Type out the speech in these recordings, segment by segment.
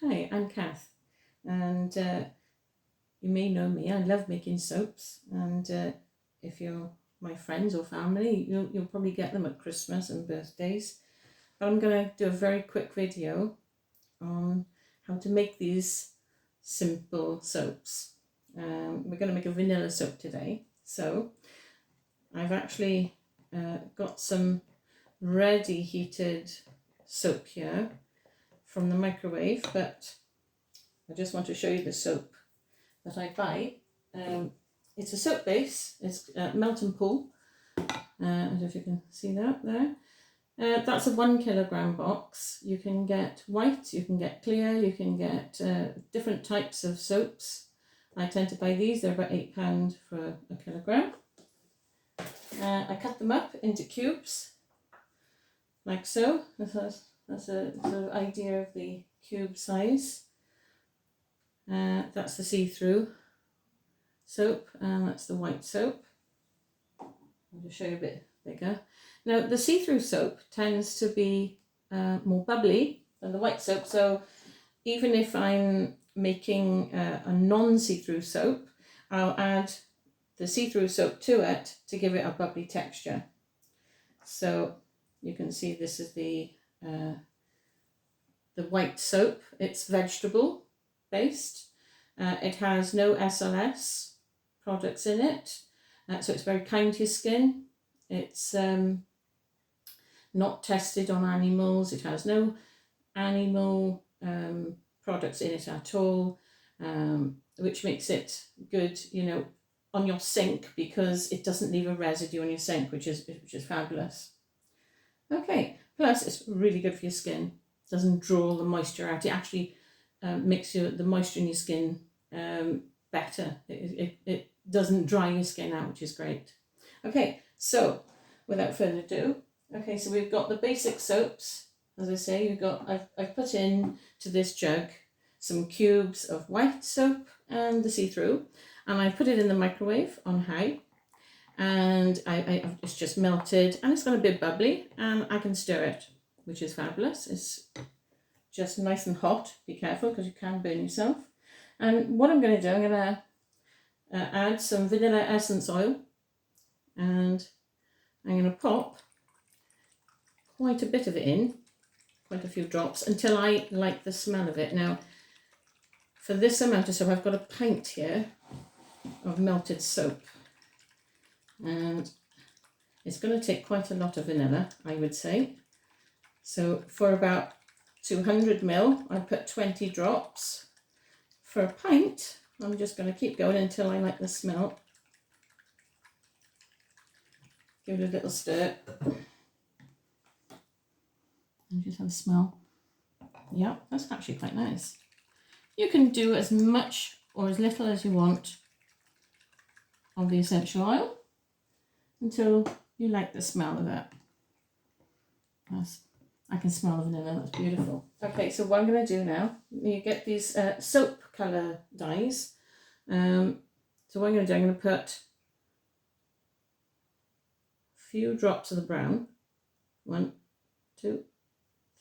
Hi, I'm Kath, and you may know me. I love making soaps, and if you're my friends or family, you'll probably get them at Christmas and birthdays. But I'm going to do a very quick video on how to make these simple soaps. We're going to make a vanilla soap today. So I've actually got some ready heated soap here from the microwave, but I just want to show you the soap that I buy. It's a soap base. It's Melt and Pool. I don't know if you can see that there. That's a 1 kilogram box. You can get white, you can get clear, you can get different types of soaps. I tend to buy these. They're about £8 for a kilogram. I cut them up into cubes, like so. That's a sort of idea of the cube size. That's the see-through soap, and that's the white soap. I'll just show you a bit bigger. Now, the see-through soap tends to be more bubbly than the white soap, so even if I'm making a non-see-through soap, I'll add the see-through soap to it to give it a bubbly texture. So you can see this is the white soap. It's vegetable based. It has no SLS products in it, so it's very kind to your skin. It's not tested on animals. It has no animal products in it at all, which makes it good, on your sink, because it doesn't leave a residue on your sink, which is fabulous. Okay, plus it's really good for your skin. It doesn't draw the moisture out. It actually makes the moisture in your skin better. It doesn't dry your skin out, which is great. Okay, so without further ado, so we've got the basic soaps. As I say, I've put in to this jug some cubes of white soap and the see-through, and I put it in the microwave on high, and it's just melted, and it's got a bit bubbly, and I can stir it, which is fabulous. It's just nice and hot. Be careful, because you can burn yourself. And what I'm going to do, I'm going to add some vanilla essence oil, and I'm going to pop quite a bit of it in, quite a few drops, until I like the smell of it. Now, for this amount of soap, I've got a pint here of melted soap, and it's going to take quite a lot of vanilla, I would say. So for about 200 ml, I put 20 drops. For a pint, I'm just going to keep going until I like the smell. Give it a little stir. And just have a smell. Yeah, that's actually quite nice. You can do as much or as little as you want of the essential oil until you like the smell of it. I can smell the vanilla, that's beautiful. Okay, so what I'm going to do now, you get these soap colour dyes. So what I'm going to do, I'm going to put a few drops of the brown. 1, 2,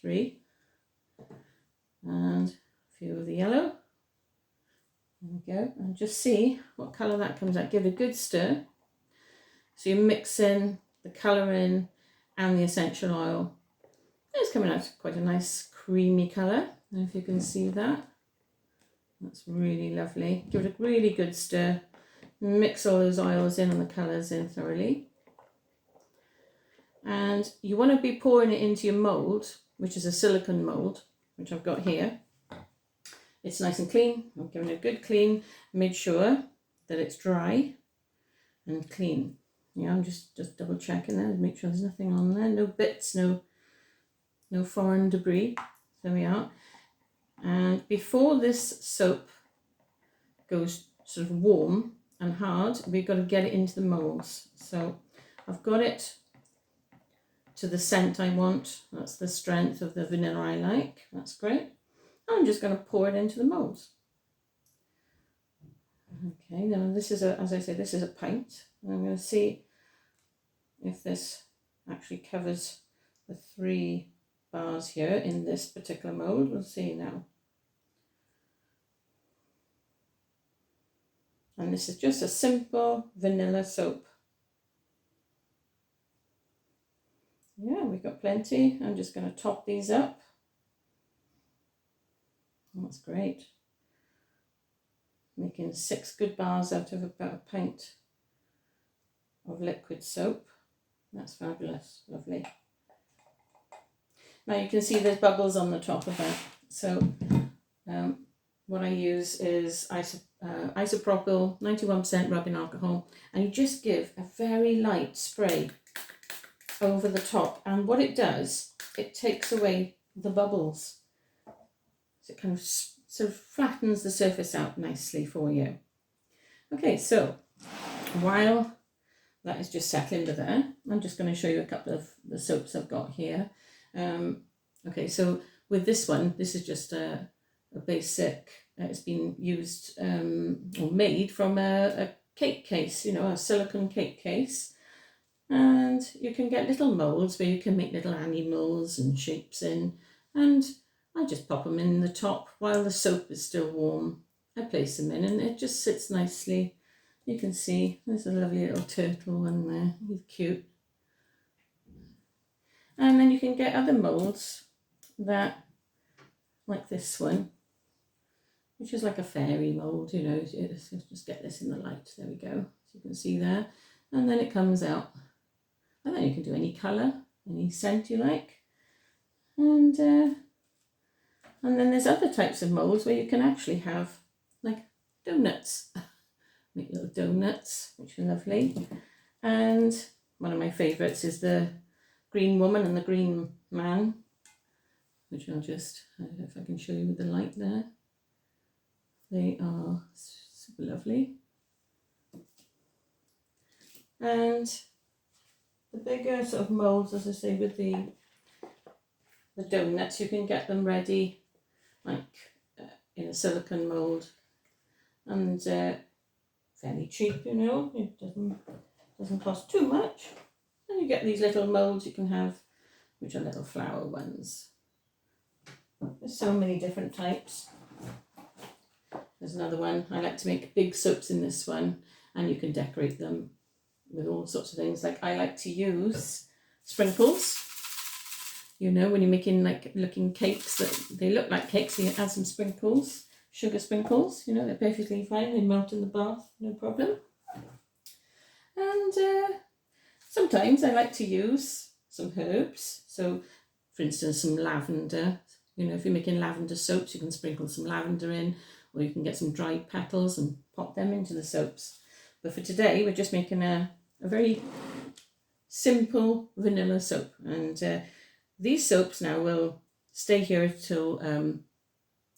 3. And a few of the yellow. There we go. And just see what colour that comes out. Give it a good stir. So you mix in the colour in and the essential oil. It's coming out quite a nice creamy colour. I don't know if you can see that. That's really lovely. Give it a really good stir. Mix all those oils in and the colours in thoroughly. And you want to be pouring it into your mould, which is a silicone mould, which I've got here. It's nice and clean. I'm giving it a good clean. Made sure that it's dry and clean. Yeah, I'm just double checking there, make sure there's nothing on there, no bits, no foreign debris. There we are. And before this soap goes sort of warm and hard, we've got to get it into the moulds. So I've got it to the scent I want. That's the strength of the vanilla I like. That's great. I'm just going to pour it into the moulds. Okay, now this is as I say, this is a pint. I'm going to see if this actually covers the 3 bars here in this particular mould. We'll see now. And this is just a simple vanilla soap. Yeah, we've got plenty. I'm just going to top these up. That's great. Making 6 good bars out of about a pint of liquid soap. That's fabulous, lovely. Now you can see there's bubbles on the top of that. So what I use is isopropyl 91% rubbing alcohol, and you just give a very light spray over the top, and what it does, it takes away the bubbles. So it kind of sort of flattens the surface out nicely for you. Okay, so while that is just settling to there, I'm just going to show you a couple of the soaps I've got here. Okay, so with this one, this is just a basic, it's been used or made from a cake case, you know, a silicone cake case. And you can get little moulds where you can make little animals and shapes in. And I just pop them in the top while the soap is still warm. I place them in and it just sits nicely. You can see there's a lovely little turtle one there. He's cute. And then you can get other moulds that, like this one, which is like a fairy mould, you know. Let's just get this in the light. There we go. So you can see there. And then it comes out. And then you can do any colour, any scent you like. And then there's other types of moulds where you can actually have like donuts. Make little donuts, which are lovely. And one of my favourites is the green woman and the green man, which I'll just, I don't know if I can show you with the light there. They are super lovely. And the bigger sort of moulds, as I say, with the donuts, you can get them ready like in a silicone mould, and fairly cheap, you know. It doesn't cost too much. And you get these little moulds you can have, which are little flower ones. There's so many different types. There's another one. I like to make big soaps in this one, and you can decorate them with all sorts of things. Like I like to use sprinkles. You know, when you're making like looking cakes that they look like cakes, you add some sprinkles, sugar sprinkles. You know, they're perfectly fine. They melt in the bath, no problem. And sometimes I like to use some herbs. So, for instance, some lavender. You know, if you're making lavender soaps, you can sprinkle some lavender in, or you can get some dried petals and pop them into the soaps. But for today, we're just making a very simple vanilla soap. And these soaps now will stay here till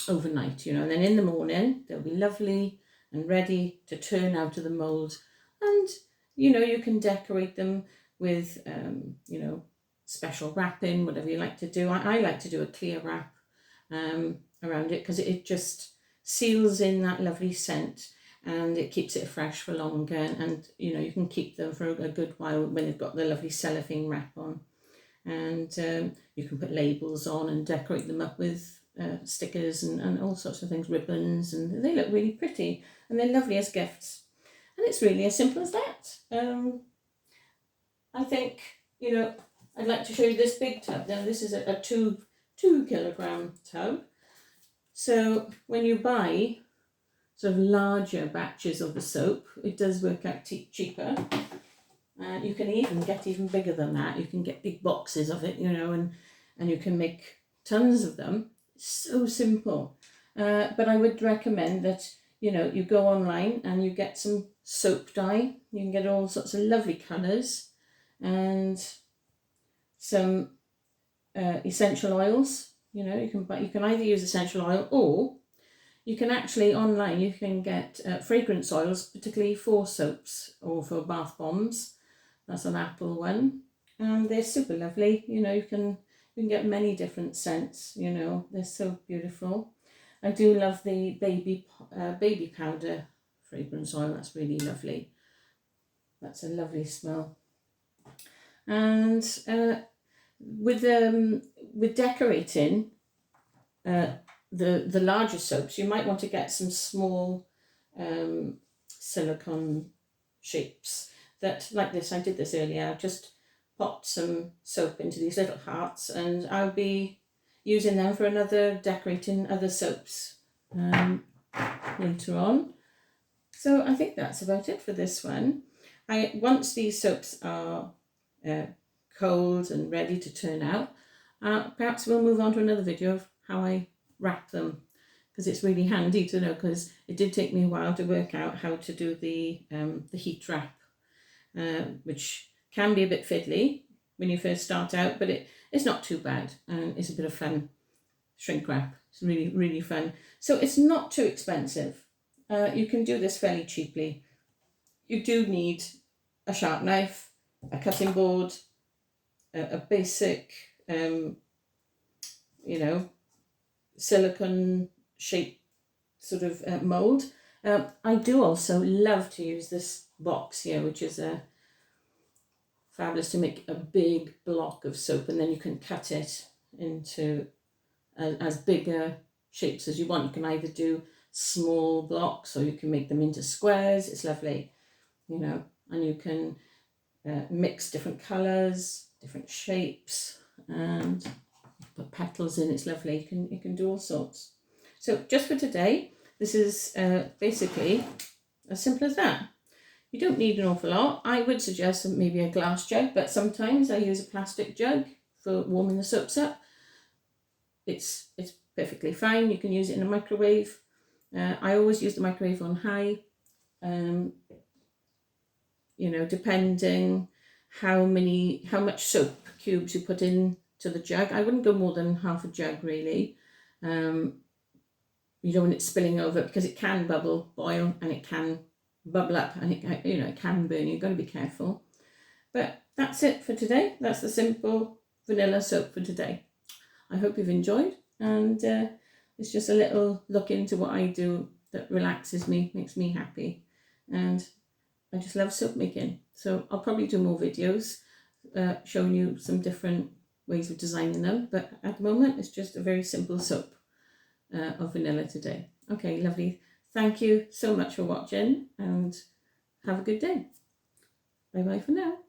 overnight, you know, and then in the morning, they'll be lovely and ready to turn out of the mould. And, you know, you can decorate them with, you know, special wrapping, whatever you like to do. I like to do a clear wrap around it because it just seals in that lovely scent and it keeps it fresh for longer. And, you know, you can keep them for a good while when they've got the lovely cellophane wrap on. And you can put labels on and decorate them up with stickers and all sorts of things, ribbons, and they look really pretty and they're lovely as gifts. And it's really as simple as that. I think, you know, I'd like to show you this big tub. Now this is a 2 kilogram tub. So when you buy sort of larger batches of the soap, it does work out cheaper. You can even get even bigger than that. You can get big boxes of it, you know, and you can make tons of them. It's so simple. But I would recommend that, you know, you go online and you get some soap dye. You can get all sorts of lovely colours and some essential oils. You know, you can either use essential oil, or you can actually online you can get fragrance oils, particularly for soaps or for bath bombs. That's an apple one, and they're super lovely. You know, you can get many different scents. You know, they're so beautiful. I do love the baby powder fragrance oil. That's really lovely. That's a lovely smell. And with decorating the larger soaps, you might want to get some small silicone shapes that, like this, I did this earlier, I just popped some soap into these little hearts, and I'll be using them for decorating other soaps later on. So I think that's about it for this one. Once these soaps are cold and ready to turn out, perhaps we'll move on to another video of how I wrap them, because it's really handy to know, because it did take me a while to work out how to do the heat wrap, which can be a bit fiddly when you first start out, but it's not too bad, and it's a bit of fun. Shrink wrap, it's really, really fun. So it's not too expensive. You can do this fairly cheaply. You do need a sharp knife, a cutting board, a basic, silicone shape sort of mold. I do also love to use this box here, which is fabulous to make a big block of soap, and then you can cut it into as bigger shapes as you want. You can either do small blocks or you can make them into squares. It's lovely, and you can mix different colours, different shapes, and put petals in. It's lovely. You can do all sorts. So just for today, this is basically as simple as that. You don't need an awful lot. I would suggest maybe a glass jug, but sometimes I use a plastic jug for warming the soaps up. It's perfectly fine. You can use it in a microwave. I always use the microwave on high. Depending how much soap cubes you put in to the jug. I wouldn't go more than half a jug, really. You don't want it spilling over, because it can boil, and it can bubble up, and it can burn. You've got to be careful. But that's it for today. That's the simple vanilla soap for today. I hope you've enjoyed, and it's just a little look into what I do that relaxes me, makes me happy, and I just love soap making. So I'll probably do more videos showing you some different ways of designing them, but at the moment it's just a very simple soap of vanilla today. Okay, lovely. Thank you so much for watching, and have a good day. Bye bye for now.